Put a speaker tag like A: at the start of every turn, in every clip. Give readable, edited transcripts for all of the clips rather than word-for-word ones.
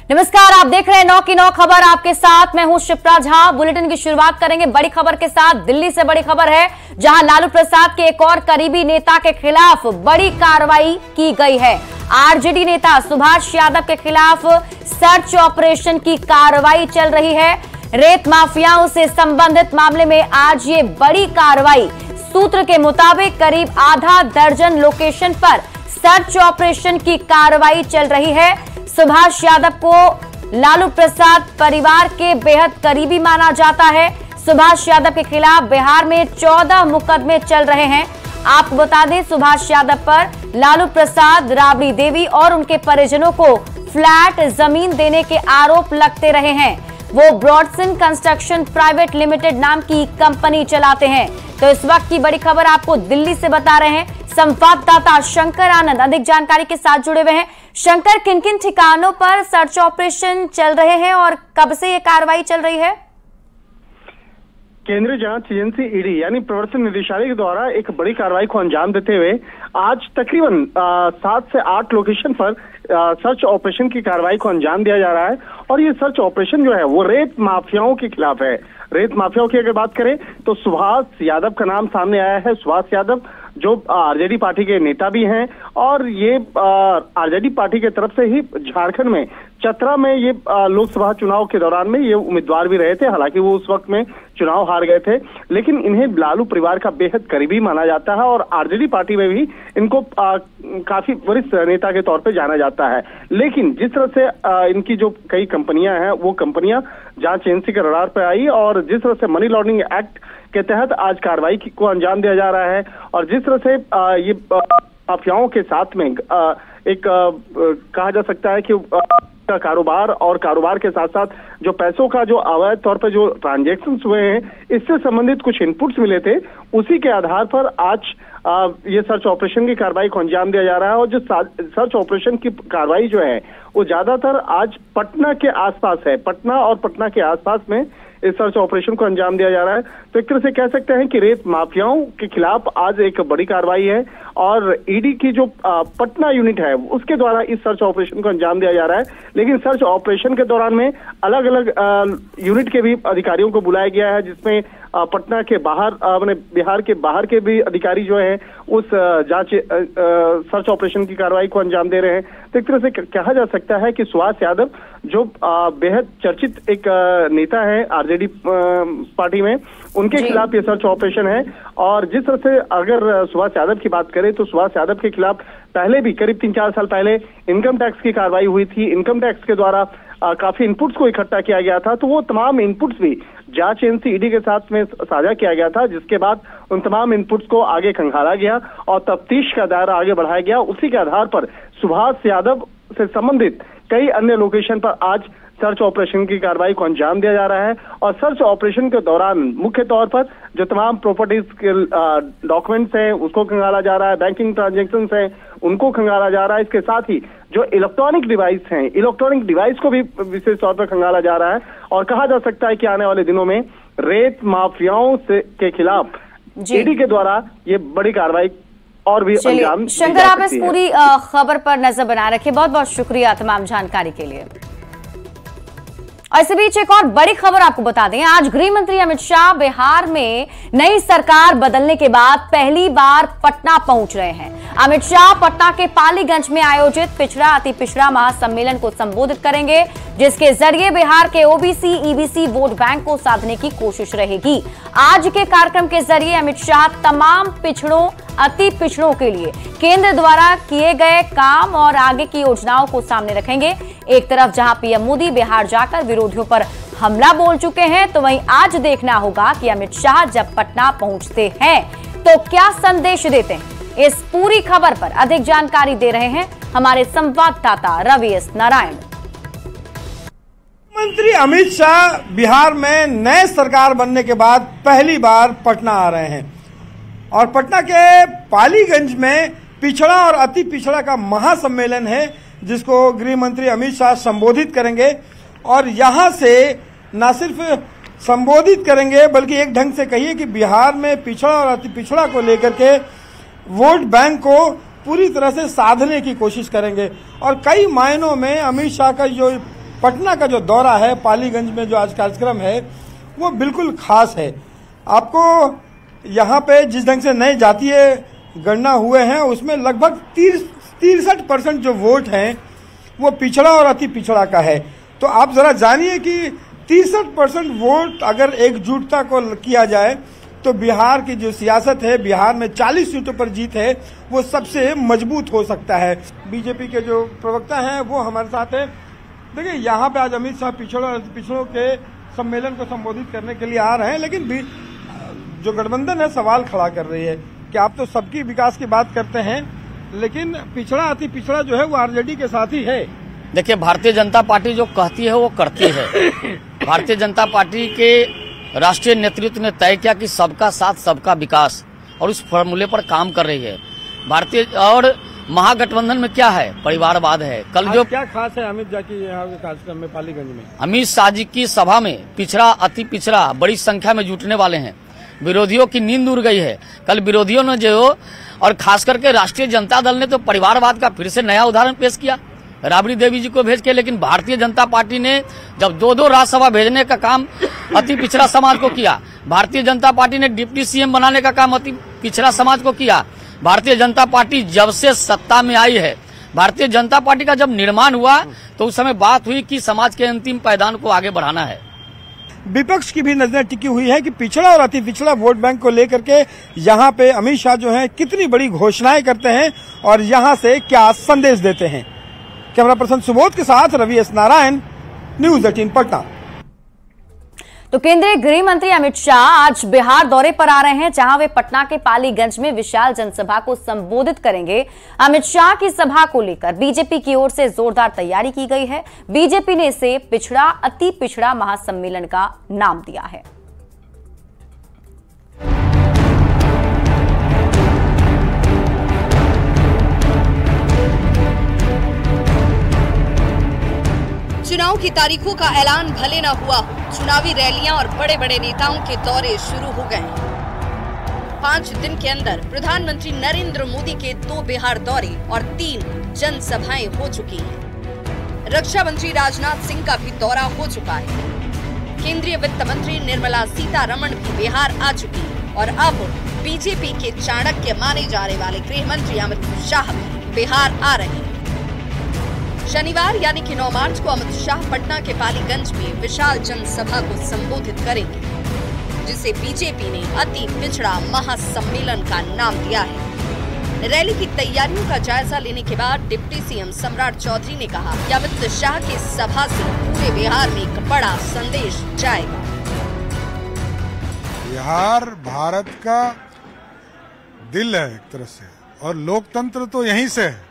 A: नमस्कार, आप देख रहे हैं 9 की 9 खबर। आपके साथ मैं हूं शिप्रा झा। बुलेटिन की शुरुआत करेंगे बड़ी खबर के साथ। दिल्ली से बड़ी खबर है, जहां लालू प्रसाद के एक और करीबी नेता के खिलाफ बड़ी कार्रवाई की गई है। आरजेडी नेता सुभाष यादव के खिलाफ सर्च ऑपरेशन की कार्रवाई चल रही है। रेत माफियाओं से संबंधित मामले में आज ये बड़ी कार्रवाई। सूत्र के मुताबिक करीब आधा दर्जन लोकेशन पर सर्च ऑपरेशन की कार्रवाई चल रही है। सुभाष यादव को लालू प्रसाद परिवार के बेहद करीबी माना जाता है। सुभाष यादव के खिलाफ बिहार में 14 मुकदमे चल रहे हैं। आपको बता दें, सुभाष यादव पर लालू प्रसाद, राबड़ी देवी और उनके परिजनों को फ्लैट जमीन देने के आरोप लगते रहे हैं। वो ब्रॉडसन कंस्ट्रक्शन प्राइवेट लिमिटेड नाम की कंपनी चलाते हैं। तो इस वक्त की बड़ी खबर आपको दिल्ली से बता रहे हैं संवाददाता शंकर आनंद अधिक जानकारी के साथ जुड़े हुए हैं। शंकर, किन किन ठिकानों पर सर्च ऑपरेशन चल रहे हैं और कब से ये कार्रवाई चल रही है?
B: केंद्रीय जांच एजेंसी ईडी यानी प्रवर्तन निदेशालय के द्वारा एक बड़ी कार्रवाई को अंजाम देते हुए आज तकरीबन 7 से 8 लोकेशन पर सर्च ऑपरेशन की कार्रवाई को अंजाम दिया जा रहा है। और ये सर्च ऑपरेशन जो है वो रेत माफियाओं के खिलाफ है। रेत माफियाओं की अगर बात करें तो सुभाष यादव का नाम सामने आया है। सुभाष यादव जो आरजेडी पार्टी के नेता भी हैं और ये आरजेडी पार्टी की तरफ से ही झारखंड में चतरा में ये लोकसभा चुनाव के दौरान में ये उम्मीदवार भी रहे थे। हालांकि वो उस वक्त में चुनाव हार गए थे, लेकिन इन्हें लालू परिवार का बेहद करीबी माना जाता है और आरजेडी पार्टी में भी इनको काफी वरिष्ठ नेता के तौर पे जाना जाता है। लेकिन जिस तरह से इनकी जो कई कंपनियां हैं वो कंपनियां जांच एजेंसी के रडार पर आई और जिस तरह से मनी लॉन्ड्रिंग एक्ट के तहत आज कार्रवाई को अंजाम दिया जा रहा है और जिस तरह से ये माफियाओं के साथ में एक कहा जा सकता है कि का कारोबार और कारोबार के साथ साथ जो पैसों का जो अवैध तौर पर जो ट्रांजैक्शंस हुए हैं इससे संबंधित कुछ इनपुट्स मिले थे। उसी के आधार पर आज ये सर्च ऑपरेशन की कार्रवाई को अंजाम दिया जा रहा है। और जो सर्च ऑपरेशन की कार्रवाई जो है वो ज्यादातर आज पटना के आसपास है। पटना और पटना के आसपास में इस सर्च ऑपरेशन को अंजाम दिया जा रहा है। तो एक तरह से कह सकते हैं कि रेत माफियाओं के खिलाफ आज एक बड़ी कार्रवाई है और ईडी की जो पटना यूनिट है उसके द्वारा इस सर्च ऑपरेशन को अंजाम दिया जा रहा है। लेकिन सर्च ऑपरेशन के दौरान में अलग अलग यूनिट के भी अधिकारियों को बुलाया गया है, जिसमें पटना के बाहर अपने बिहार के बाहर के भी अधिकारी जो है उस जांच सर्च ऑपरेशन की कार्रवाई को अंजाम दे रहे हैं। तो एक तरह से कहा जा सकता है कि सुभाष यादव जो बेहद चर्चित एक नेता है आरजेडी पार्टी में, उनके खिलाफ ये सर्च ऑपरेशन है। और जिस तरह से अगर सुभाष यादव की बात करें तो सुभाष यादव के खिलाफ पहले भी करीब 3-4 साल पहले इनकम टैक्स की कार्रवाई हुई थी। इनकम टैक्स के द्वारा काफी इनपुट्स को इकट्ठा किया गया था, तो वो तमाम इनपुट्स भी जांच एजेंसी ईडी के साथ में साझा किया गया था, जिसके बाद उन तमाम इनपुट्स को आगे खंगाला गया और तफ्तीश का दायरा आगे बढ़ाया गया। उसी के आधार पर सुभाष यादव से संबंधित कई अन्य लोकेशन पर आज सर्च ऑपरेशन की कार्रवाई को अंजाम दिया जा रहा है। और सर्च ऑपरेशन के दौरान मुख्य तौर पर जो तमाम प्रॉपर्टीज के डॉक्यूमेंट्स हैं उसको खंगाला जा रहा है, बैंकिंग ट्रांजैक्शंस हैं उनको खंगाला जा रहा है। इसके साथ ही जो इलेक्ट्रॉनिक डिवाइस हैं, इलेक्ट्रॉनिक डिवाइस को भी विशेष तौर पर खंगाला जा रहा है। और कहा जा सकता है कि आने वाले दिनों में रेत माफियाओं से के खिलाफ ईडी के द्वारा ये बड़ी कार्रवाई और भी अंजाम।
A: शंकर, आप इस पूरी खबर पर नजर बना रखे, बहुत बहुत शुक्रिया तमाम जानकारी के लिए। और इसी बीच एक और बड़ी खबर आपको बता दें, आज गृह मंत्री अमित शाह बिहार में नई सरकार बदलने के बाद पहली बार पटना पहुंच रहे हैं। अमित शाह पटना के पालीगंज में आयोजित पिछड़ा अति पिछड़ा महासम्मेलन को संबोधित करेंगे, जिसके जरिए बिहार के ओबीसी ईबीसी वोट बैंक को साधने की कोशिश रहेगी। आज के कार्यक्रम के जरिए अमित शाह तमाम पिछड़ों अति पिछड़ों के लिए केंद्र द्वारा किए गए काम और आगे की योजनाओं को सामने रखेंगे। एक तरफ जहां पीएम मोदी बिहार जाकर विरोधियों पर हमला बोल चुके हैं, तो वहीं आज देखना होगा कि अमित शाह जब पटना पहुंचते हैं तो क्या संदेश देते हैं। इस पूरी खबर पर अधिक जानकारी दे रहे हैं हमारे संवाददाता रवि एस नारायण।
C: मंत्री अमित शाह बिहार में नए सरकार बनने के बाद पहली बार पटना आ रहे हैं और पटना के पालीगंज में पिछड़ा और अति पिछड़ा का महासम्मेलन है, जिसको गृह मंत्री अमित शाह संबोधित करेंगे। और यहां से न सिर्फ संबोधित करेंगे बल्कि एक ढंग से कहिए कि बिहार में पिछड़ा और अति पिछड़ा को लेकर के वोट बैंक को पूरी तरह से साधने की कोशिश करेंगे। और कई मायनों में अमित शाह का जो पटना का जो दौरा है, पालीगंज में जो आज कार्यक्रम है, वो बिल्कुल खास है। आपको यहाँ पे जिस ढंग से नए जातीय गणना हुए हैं, उसमें लगभग 63% जो वोट हैं वो पिछड़ा और अति पिछड़ा का है। तो आप जरा जानिए कि 63% वोट अगर एकजुटता को किया जाए तो बिहार की जो सियासत है, बिहार में 40 सीटों पर जीत है, वो सबसे मजबूत हो सकता है। बीजेपी के जो प्रवक्ता हैं वो हमारे साथ है। देखिए, यहाँ पे आज अमित शाह पिछड़ों के सम्मेलन को संबोधित करने के लिए आ रहे हैं, लेकिन जो गठबंधन है सवाल खड़ा कर रही है कि आप तो सबकी विकास की बात करते हैं, लेकिन पिछड़ा अति पिछड़ा जो है वो आरजेडी के साथ ही है।
D: देखिए, भारतीय जनता पार्टी जो कहती है वो करती है। भारतीय जनता पार्टी के राष्ट्रीय नेतृत्व ने तय किया कि सबका साथ सबका विकास, और उस फॉर्मूले पर काम कर रही है भारतीय। और महागठबंधन में क्या है? परिवारवाद है। कल जो
C: क्या खास है अमित शाह की यहाँ के कार्यक्रम में पालीगंज में?
D: अमित शाह जी की सभा में पिछड़ा अति पिछड़ा बड़ी संख्या में जुटने वाले हैं। विरोधियों की नींद उड़ गई है। कल विरोधियों ने जो, और खास करके राष्ट्रीय जनता दल ने तो परिवारवाद का फिर से नया उदाहरण पेश किया, राबड़ी देवी जी को भेज के। लेकिन भारतीय जनता पार्टी ने जब 2-2 राज्यसभा भेजने का काम अति पिछड़ा समाज को किया, भारतीय जनता पार्टी ने डिप्टी सीएम बनाने का काम अति पिछड़ा समाज को किया। भारतीय जनता पार्टी जब से सत्ता में आई है, भारतीय जनता पार्टी का जब निर्माण हुआ तो उस समय बात हुई कि समाज के अंतिम पायदान को आगे बढ़ाना है।
C: विपक्ष की भी नजर टिकी हुई है कि पिछड़ा और अति पिछड़ा वोट बैंक को लेकर के यहाँ पे अमित शाह जो हैं कितनी बड़ी घोषणाएं करते हैं और यहाँ से क्या संदेश देते हैं। कैमरा पर्सन सुबोध के साथ रवि एस नारायण, न्यूज़ 18 पटना।
A: तो केंद्रीय गृह मंत्री अमित शाह आज बिहार दौरे पर आ रहे हैं, जहां वे पटना के पालीगंज में विशाल जनसभा को संबोधित करेंगे। अमित शाह की सभा को लेकर बीजेपी की ओर से जोरदार तैयारी की गई है। बीजेपी ने इसे पिछड़ा अति पिछड़ा महासम्मेलन का नाम दिया है।
E: चुनाव की तारीखों का ऐलान भले न हुआ हो, चुनावी रैलियां और बड़े बड़े नेताओं के दौरे शुरू हो गए। 5 दिन के अंदर प्रधानमंत्री नरेंद्र मोदी के 2 बिहार दौरे और 3 जनसभाएं हो चुकी हैं। रक्षा मंत्री राजनाथ सिंह का भी दौरा हो चुका है। केंद्रीय वित्त मंत्री निर्मला सीतारमण भी बिहार आ चुकी है और अब बीजेपी के चाणक्य माने जाने वाले गृह मंत्री अमित शाह भी बिहार आ रहे हैं। शनिवार यानी कि 9 मार्च को अमित शाह पटना के पालीगंज में विशाल जनसभा को संबोधित करेंगे, जिसे बीजेपी ने अति पिछड़ा महासम्मेलन का नाम दिया है। रैली की तैयारियों का जायजा लेने के बाद डिप्टी सीएम सम्राट चौधरी ने कहा कि अमित शाह की सभा से पूरे बिहार में एक बड़ा संदेश जाएगा।
F: बिहार भारत का दिल है एक तरह से, और लोकतंत्र तो यहीं से है।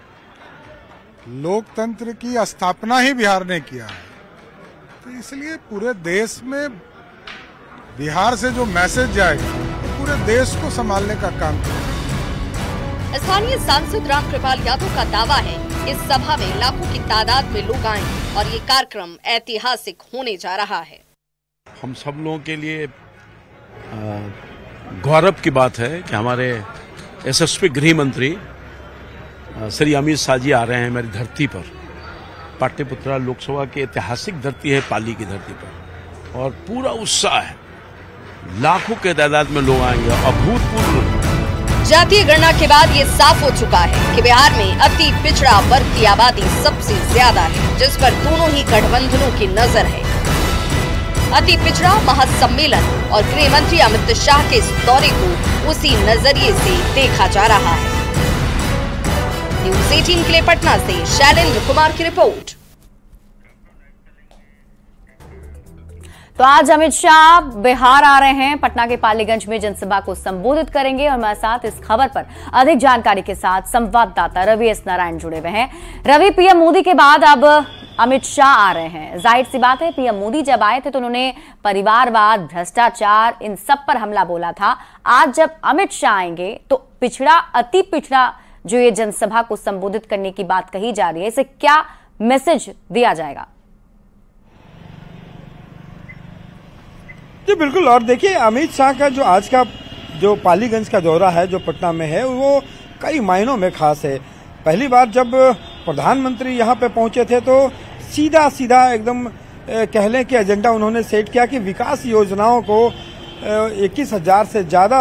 F: लोकतंत्र की स्थापना ही बिहार ने किया है, तो इसलिए पूरे देश में बिहार से जो मैसेज जाएगा तो पूरे देश को संभालने का काम करेगा।
E: स्थानीय सांसद रामकृपाल यादव का दावा है इस सभा में लाखों की तादाद में लोग आएंगे और ये कार्यक्रम ऐतिहासिक होने जा रहा है।
G: हम सब लोगों के लिए गौरव की बात है कि हमारे यशस्वी गृह मंत्री श्री अमित शाह जी आ रहे हैं मेरी धरती पर। पाटलिपुत्रा लोकसभा की ऐतिहासिक धरती है, पाली की धरती पर, और पूरा उत्साह है। लाखों के तादाद में लोग आएंगे। अभूतपूर्व
E: जातीय गणना के बाद ये साफ हो चुका है कि बिहार में अति पिछड़ा वर्ग की आबादी सबसे ज्यादा है, जिस पर दोनों ही गठबंधनों की नजर है। अति पिछड़ा महासम्मेलन और गृह मंत्री अमित शाह के इस दौरे को उसी नजरिए से देखा जा रहा है। न्यूज़ 18 के लिए पटना से शैलेंद्र कुमार की रिपोर्ट।
A: तो आज अमित शाह बिहार आ रहे हैं, पटना के पालीगंज में जनसभा को संबोधित करेंगे। और हमारे साथ इस खबर पर अधिक जानकारी के साथ संवाददाता रवि एस नारायण जुड़े हुए हैं। रवि, पीएम मोदी के बाद अब अमित शाह आ रहे हैं। जाहिर सी बात है, पीएम मोदी जब आए थे तो उन्होंने परिवारवाद, भ्रष्टाचार, इन सब पर हमला बोला था। आज जब अमित शाह आएंगे तो पिछड़ा अति पिछड़ा जो ये जनसभा को संबोधित करने की बात कही जा रही है, इसे क्या मैसेज दिया जाएगा?
C: जी बिल्कुल। और देखिए, अमित शाह का जो आज का जो पालीगंज का दौरा है जो पटना में है, वो कई मायनों में खास है। पहली बार जब प्रधानमंत्री यहाँ पे पहुंचे थे तो सीधा सीधा एकदम कह लें कि एजेंडा उन्होंने सेट किया कि विकास योजनाओं को 21,000 से ज़्यादा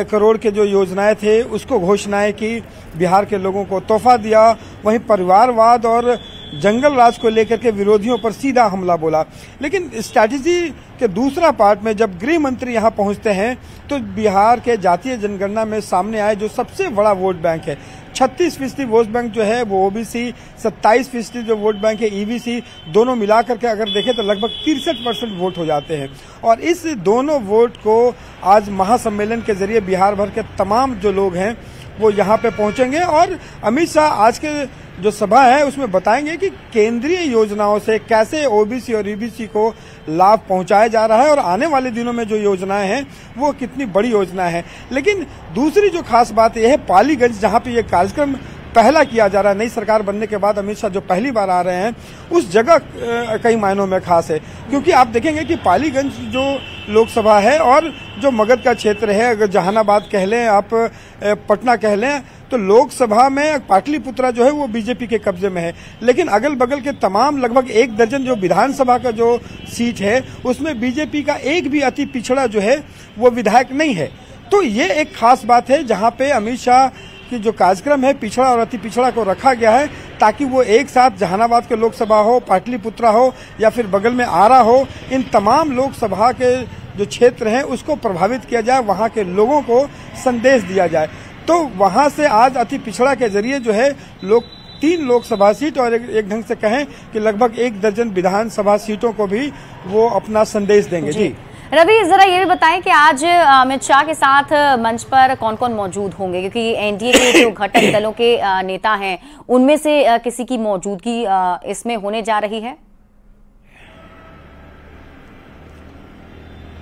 C: करोड़ के जो योजनाएं थे उसको घोषणाएं की, बिहार के लोगों को तोहफा दिया। वहीं परिवारवाद और जंगल राज को लेकर के विरोधियों पर सीधा हमला बोला। लेकिन स्ट्रैटेजी के दूसरा पार्ट में जब गृह मंत्री यहां पहुंचते हैं तो बिहार के जातीय जनगणना में सामने आए जो सबसे बड़ा वोट बैंक है, 36% वोट बैंक जो है वो ओबीसी, 27% जो वोट बैंक है ईबीसी, दोनों मिलाकर के अगर देखें तो लगभग 63% वोट हो जाते हैं। और इस दोनों वोट को आज महासम्मेलन के जरिए बिहार भर के तमाम जो लोग हैं वो यहाँ पे पहुंचेंगे और अमित शाह आज के जो सभा है उसमें बताएंगे कि केंद्रीय योजनाओं से कैसे ओबीसी और ईबीसी को लाभ पहुंचाया जा रहा है और आने वाले दिनों में जो योजनाएं हैं वो कितनी बड़ी योजना है। लेकिन दूसरी जो खास बात यह है पालीगंज, जहां पे ये कार्यक्रम पहला किया जा रहा है, नई सरकार बनने के बाद अमित शाह जो पहली बार आ रहे हैं, उस जगह कई मायनों में खास है क्योंकि आप देखेंगे कि पालीगंज जो लोकसभा है और जो मगध का क्षेत्र है, अगर जहानाबाद कह लें, आप पटना कह लें, तो लोकसभा में पाटलिपुत्रा जो है वो बीजेपी के कब्जे में है। लेकिन अगल बगल के तमाम लगभग 1 दर्जन जो विधानसभा का जो सीट है उसमें बीजेपी का एक भी अति पिछड़ा जो है वो विधायक नहीं है। तो ये एक खास बात है जहां पे अमित शाह की जो कार्यक्रम है पिछड़ा और अति पिछड़ा को रखा गया है ताकि वो एक साथ जहानाबाद के लोकसभा हो, पाटलिपुत्रा हो या फिर बगल में आरा हो, इन तमाम लोकसभा के जो क्षेत्र हैं उसको प्रभावित किया जाए, वहां के लोगों को संदेश दिया जाए। तो वहां से आज अति पिछड़ा के जरिए जो है लोग 3 लोकसभा सीट और एक ढंग से कहें कि लगभग 1 दर्जन विधानसभा सीटों को भी वो अपना संदेश देंगे। जी
A: रवि, जरा ये भी बताएं कि आज अमित शाह के साथ मंच पर कौन कौन मौजूद होंगे, क्योंकि एनडीए के जो घटक दलों के नेता हैं उनमें से किसी की मौजूदगी इसमें होने जा रही है?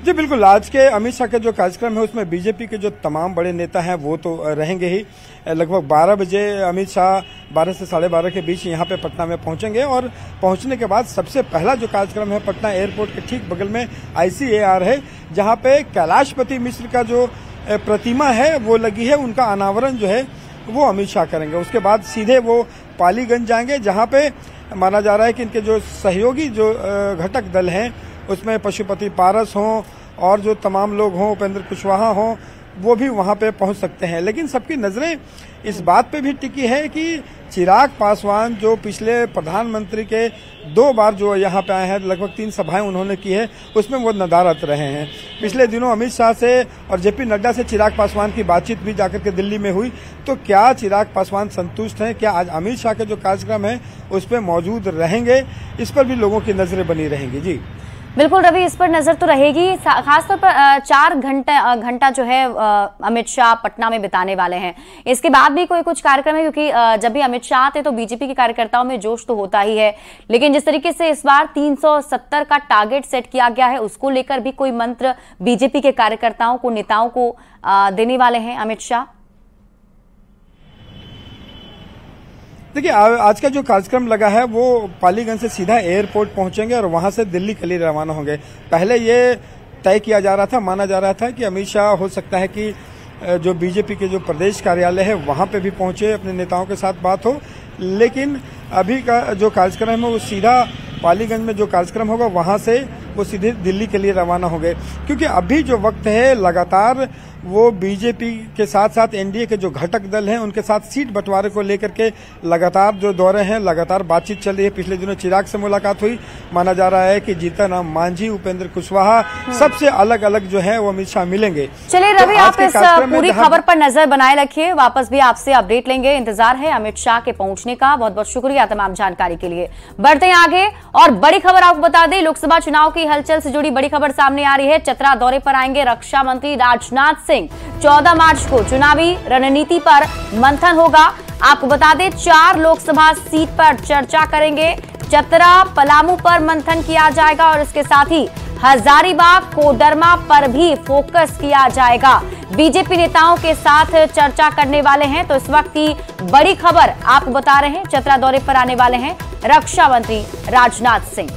C: जी बिल्कुल, आज के अमित शाह के जो कार्यक्रम है उसमें बीजेपी के जो तमाम बड़े नेता हैं वो तो रहेंगे ही। लगभग 12 बजे अमित शाह 12 से 12:30 के बीच यहाँ पे पटना में पहुंचेंगे और पहुंचने के बाद सबसे पहला जो कार्यक्रम है पटना एयरपोर्ट के ठीक बगल में ICAR है, जहाँ पे कैलाशपति मिश्र का जो प्रतिमा है वो लगी है, उनका अनावरण जो है वो अमित शाह करेंगे। उसके बाद सीधे वो पालीगंज जाएंगे जहाँ पे माना जा रहा है कि इनके जो सहयोगी जो घटक दल हैं उसमें पशुपति पारस हों और जो तमाम लोग हों, उपेंद्र कुशवाहा हों, वो भी वहां पे पहुंच सकते हैं। लेकिन सबकी नजरें इस बात पे भी टिकी है कि चिराग पासवान जो पिछले प्रधानमंत्री के 2 बार जो यहाँ पे आए हैं, लगभग 3 सभाएं उन्होंने की है, उसमें वो नदारत रहे हैं। पिछले दिनों अमित शाह से और जेपी नड्डा से चिराग पासवान की बातचीत भी जाकर के दिल्ली में हुई। तो क्या चिराग पासवान संतुष्ट हैं? क्या आज अमित शाह के जो कार्यक्रम है उस पर मौजूद रहेंगे? इस पर भी लोगों की नजरें बनी रहेंगी। जी
A: बिल्कुल रवि, इस पर नजर तो रहेगी। खासतौर पर 4 घंटा जो है अमित शाह पटना में बिताने वाले हैं। इसके बाद भी कुछ कार्यक्रम है, क्योंकि जब भी अमित शाह आते तो बीजेपी के कार्यकर्ताओं में जोश तो होता ही है, लेकिन जिस तरीके से इस बार 370 का टारगेट सेट किया गया है उसको लेकर भी कोई मंत्र बीजेपी के कार्यकर्ताओं को, नेताओं को देने वाले हैं अमित शाह?
C: देखिए, आज का जो कार्यक्रम लगा है वो पालीगंज से सीधा एयरपोर्ट पहुंचेंगे और वहां से दिल्ली के लिए रवाना होंगे। पहले ये तय किया जा रहा था, माना जा रहा था कि अमित शाह हो सकता है कि जो बीजेपी के जो प्रदेश कार्यालय है वहां पे भी पहुंचे, अपने नेताओं के साथ बात हो। लेकिन अभी का जो कार्यक्रम है वो सीधा पालीगंज में जो कार्यक्रम होगा वहां से वो सीधे दिल्ली के लिए रवाना होंगे, क्योंकि अभी जो वक्त है लगातार वो बीजेपी के साथ साथ एनडीए के जो घटक दल हैं उनके साथ सीट बंटवारे को लेकर के लगातार जो दौरे हैं, लगातार बातचीत चल रही है। पिछले दिनों चिराग से मुलाकात हुई, माना जा रहा है कि जीतन राम मांझी, उपेंद्र कुशवाहा, सबसे अलग अलग जो है वो अमित शाह मिलेंगे।
A: चलिए रवि, आप इस पूरी खबर पर नजर बनाए रखिए, वापस भी आपसे अपडेट लेंगे। इंतजार है अमित शाह के पहुंचने का। बहुत बहुत शुक्रिया तमाम जानकारी के लिए। बढ़ते हैं आगे और बड़ी खबर आपको बता दें, लोकसभा चुनाव की हलचल से जुड़ी बड़ी खबर सामने आ रही है। चतरा दौरे पर आएंगे रक्षा मंत्री राजनाथ सिंह। 14 मार्च को चुनावी रणनीति पर मंथन होगा। आपको बता दें 4 लोकसभा सीट पर चर्चा करेंगे। चतरा, पलामू पर मंथन किया जाएगा और इसके साथ ही हजारीबाग, कोडरमा पर भी फोकस किया जाएगा। बीजेपी नेताओं के साथ चर्चा करने वाले हैं। तो इस वक्त की बड़ी खबर आपको बता रहे हैं, चतरा दौरे पर आने वाले हैं रक्षा मंत्री राजनाथ सिंह।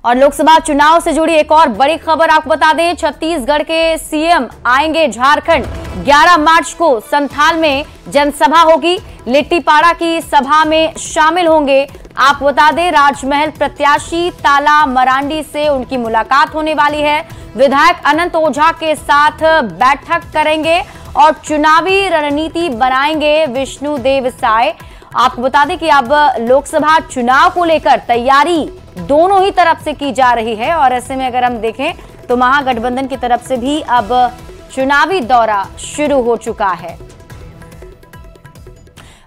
A: और लोकसभा चुनाव से जुड़ी एक और बड़ी खबर आपको बता दें, छत्तीसगढ़ के सीएम आएंगे झारखंड। 11 मार्च को संथाल में जनसभा होगी। लिट्टीपाड़ा की सभा में शामिल होंगे। आपको बता दें, राजमहल प्रत्याशी ताला मरांडी से उनकी मुलाकात होने वाली है। विधायक अनंत ओझा के साथ बैठक करेंगे और चुनावी रणनीति बनाएंगे विष्णुदेव साय। आपको बता दें कि अब लोकसभा चुनाव को लेकर तैयारी दोनों ही तरफ से की जा रही है और ऐसे में अगर हम देखें तो महागठबंधन की तरफ से भी अब चुनावी दौरा शुरू हो चुका है।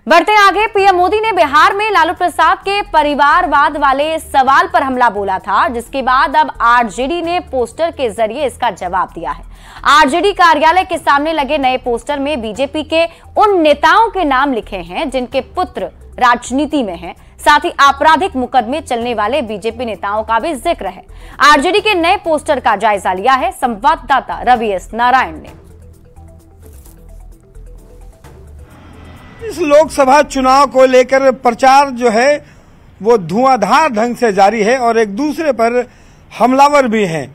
A: बढ़ते आगे, पीएम मोदी ने बिहार में लालू प्रसाद के परिवारवाद वाले सवाल पर हमला बोला था, जिसके बाद अब आरजेडी ने पोस्टर के जरिए इसका जवाब दिया है। आरजेडी कार्यालय के सामने लगे नए पोस्टर में बीजेपी के उन नेताओं के नाम लिखे हैं जिनके पुत्र राजनीति में हैं। साथ ही आपराधिक मुकदमे चलने वाले बीजेपी नेताओं का भी जिक्र है। आरजेडी के नए पोस्टर का जायजा लिया है संवाददाता रवि एस नारायण ने।
C: इस लोकसभा चुनाव को लेकर प्रचार जो है वो धुआंधार ढंग से जारी है और एक दूसरे पर हमलावर भी हैं।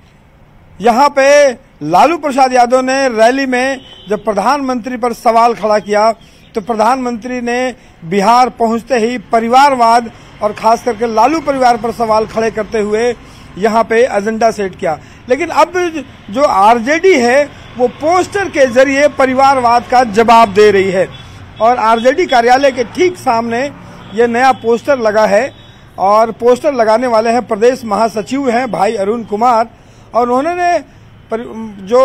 C: यहाँ पे लालू प्रसाद यादव ने रैली में जब प्रधानमंत्री पर सवाल खड़ा किया तो प्रधानमंत्री ने बिहार पहुंचते ही परिवारवाद और खास करके लालू परिवार पर सवाल खड़े करते हुए यहाँ पे एजेंडा सेट किया। लेकिन अब जो आरजेडी है वो पोस्टर के जरिए परिवारवाद का जवाब दे रही है और आरजेडी कार्यालय के ठीक सामने ये नया पोस्टर लगा है और पोस्टर लगाने वाले हैं प्रदेश महासचिव हैं भाई अरुण कुमार और उन्होंने जो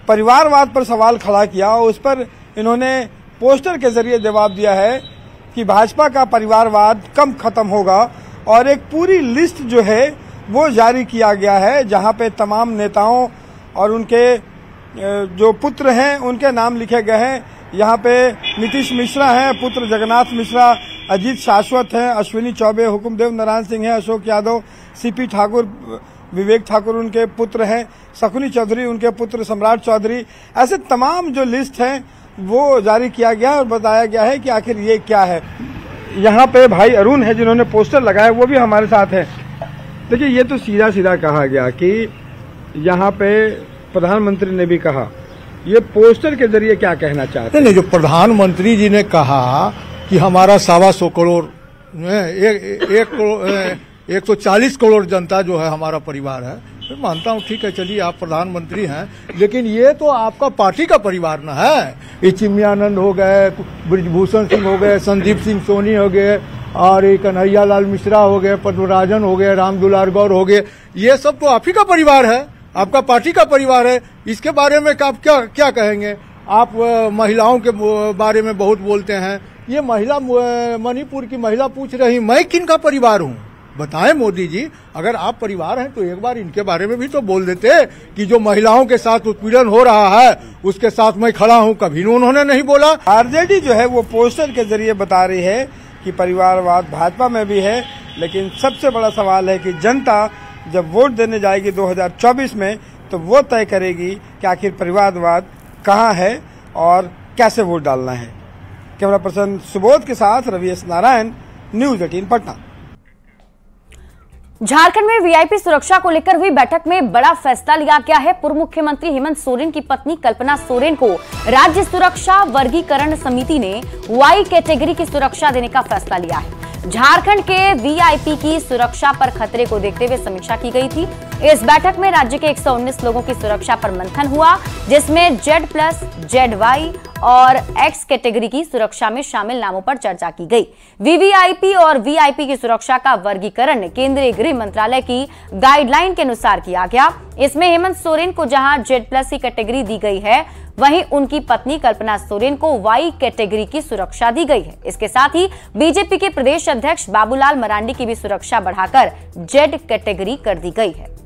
C: परिवारवाद पर सवाल खड़ा किया उस पर इन्होंने पोस्टर के जरिए जवाब दिया है कि भाजपा का परिवारवाद कब खत्म होगा और एक पूरी लिस्ट जो है वो जारी किया गया है जहां पे तमाम नेताओं और उनके जो पुत्र हैं उनके नाम लिखे गए हैं। यहाँ पे नीतीश मिश्रा हैं, पुत्र जगन्नाथ मिश्रा, अजीत शाश्वत हैं, अश्विनी चौबे, हुकुमदेव नारायण सिंह हैं, अशोक यादव, सीपी ठाकुर, विवेक ठाकुर उनके पुत्र हैं, शकुनी चौधरी उनके पुत्र, सम्राट चौधरी, ऐसे तमाम जो लिस्ट हैं वो जारी किया गया और बताया गया है कि आखिर ये क्या है। यहाँ पे भाई अरुण है जिन्होंने पोस्टर लगाया वो भी हमारे साथ है। देखिए ये तो सीधा सीधा कहा गया कि यहाँ पे प्रधानमंत्री ने भी कहा, ये पोस्टर के जरिए क्या कहना चाहते हैं?
H: नहीं, जो प्रधानमंत्री जी ने कहा कि हमारा 125 करोड़ 140 करोड़ जनता जो है हमारा परिवार है, मैं मानता हूँ ठीक है, चलिए आप प्रधानमंत्री हैं, लेकिन ये तो आपका पार्टी का परिवार न है। ये चिन्मयानंद हो गए, ब्रिजभूषण सिंह हो गए, संदीप सिंह सोनी हो गए और ये कन्हैया लाल मिश्रा हो गए, पद्मराजन हो गए, राम दुलार गौर हो गए, ये सब तो आप ही का परिवार है, आपका पार्टी का परिवार है। इसके बारे में आप क्या कहेंगे? आप महिलाओं के बारे में बहुत बोलते हैं। ये महिला, मणिपुर की महिला पूछ रही मैं किन का परिवार हूँ? बताएं मोदी जी, अगर आप परिवार हैं तो एक बार इनके बारे में भी तो बोल देते कि जो महिलाओं के साथ उत्पीड़न हो रहा है उसके साथ मैं खड़ा हूं। कभी उन्होंने नहीं बोला।
C: आरजेडी जो है वो पोस्टर के जरिए बता रही है कि परिवारवाद भाजपा में भी है, लेकिन सबसे बड़ा सवाल है कि जनता जब वोट देने जाएगी 2024 में तो वो तय करेगी कि आखिर परिवारवाद कहाँ है और कैसे वोट डालना है। कैमरा पर्सन सुबोध के साथ रवि एस नारायण, न्यूज 18 पटना।
A: झारखंड में वीआईपी सुरक्षा को लेकर हुई बैठक में बड़ा फैसला लिया गया है। पूर्व मुख्यमंत्री हेमंत सोरेन की पत्नी कल्पना सोरेन को राज्य सुरक्षा वर्गीकरण समिति ने वाई कैटेगरी की सुरक्षा देने का फैसला लिया है। झारखंड के वीआईपी की सुरक्षा पर खतरे को देखते हुए समीक्षा की गई थी। इस बैठक में राज्य के 119 लोगों की सुरक्षा पर मंथन हुआ, जिसमें Z+, ZY और X कैटेगरी की सुरक्षा में शामिल नामों पर चर्चा की गई। वीवीआईपी और वीआईपी की सुरक्षा का वर्गीकरण केंद्रीय गृह मंत्रालय की गाइडलाइन के अनुसार किया गया। इसमें हेमंत सोरेन को जहां Z+ की कैटेगरी दी गई है, वहीं उनकी पत्नी कल्पना सोरेन को वाई कैटेगरी की सुरक्षा दी गई है। इसके साथ ही बीजेपी के प्रदेश अध्यक्ष बाबूलाल मरांडी की भी सुरक्षा बढ़ाकर Z कैटेगरी कर दी गई है।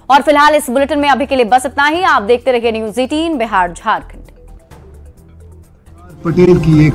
A: और फिलहाल इस बुलेटिन में अभी के लिए बस इतना ही। आप देखते रहिए न्यूज 18 बिहार झारखंड।
I: पटेल की एक